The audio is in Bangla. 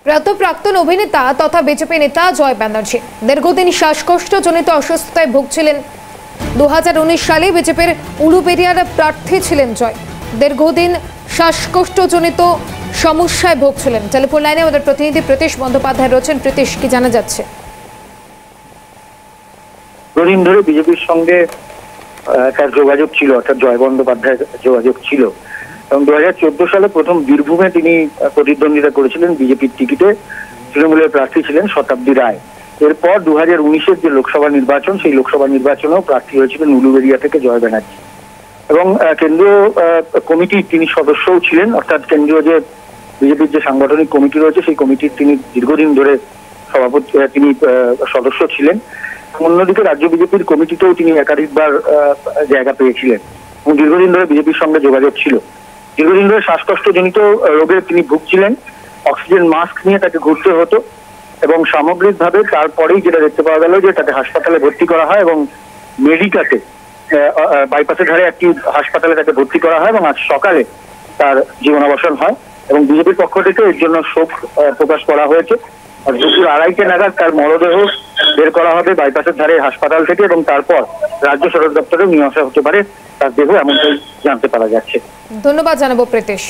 প্রয়াত প্রাক্তন অভিনেতা তথা বিজেপি নেতা জয় ব্যানার্জি দীর্ঘদিন শ্বাসকষ্টজনিত অসুস্থতায় ভুগছিলেন। 2019 সালে বিজেপির উলুবেড়িয়ার প্রার্থী ছিলেন জয়। দীর্ঘদিন শ্বাসকষ্টজনিত সমস্যায় ভুগছিলেন। টেলিফোন লাইনে আমাদের প্রতিনিধি প্রীতিশ বন্দ্যোপাধ্যায় রয়েছেন। প্রীতিশ, কি জানা যাচ্ছে? দীর্ঘদিন ধরে বিজেপির সঙ্গে তার যোগাযোগ ছিল, অর্থাৎ জয় বন্দ্যোপাধ্যায়ের যোগাযোগ ছিল এবং 2014 সালে প্রথম বীরভূমে তিনি প্রতিদ্বন্দ্বিতা করেছিলেন বিজেপির টিকিটে। তৃণমূলের প্রার্থী ছিলেন শতাব্দী রায়। এরপর 2019-এর যে লোকসভা নির্বাচন, সেই লোকসভা নির্বাচনেও প্রার্থী হয়েছিলেন উলুবেড়িয়া থেকে জয় ব্যানার্জি এবং কেন্দ্রীয় কমিটির তিনি সদস্যও ছিলেন, অর্থাৎ কেন্দ্রীয় যে বিজেপির যে সাংগঠনিক কমিটি রয়েছে সেই কমিটির তিনি দীর্ঘদিন ধরে সভাপতি, তিনি সদস্য ছিলেন। অন্যদিকে রাজ্য বিজেপির কমিটিতেও তিনি একাধিকবার জায়গা পেয়েছিলেন এবং দীর্ঘদিন ধরে বিজেপির সঙ্গে যোগাযোগ ছিল। দীর্ঘদিন ধরে শ্বাসকষ্টজনিত রোগে তিনি ভুগছিলেন। অক্সিজেন মাস্ক নিয়ে তাকে ঘুরতে হতো এবং সামগ্রিকভাবে তারপরেই যেটা দেখতে পাওয়া গেল যে তাকে হাসপাতালে ভর্তি করা হয় এবং মেডিকাতে বাইপাসের ধারে একটি হাসপাতালে তাকে ভর্তি করা হয় এবং আজ সকালে তার জীবনাবসান হয় এবং বিজেপির পক্ষ থেকে এর জন্য শোক প্রকাশ করা হয়েছে। আর দুপুর 2:30 নাগাদ তার মরদেহ বের করা হবে বাইপাসের ধারে হাসপাতাল থেকে এবং তারপর রাজ্য সদর দপ্তরে নিয়ে আসা হতে পারে তার দেহ, এমনটাই জানতে পারা যাচ্ছে। ধন্যবাদ জানাবো প্রীতিশ।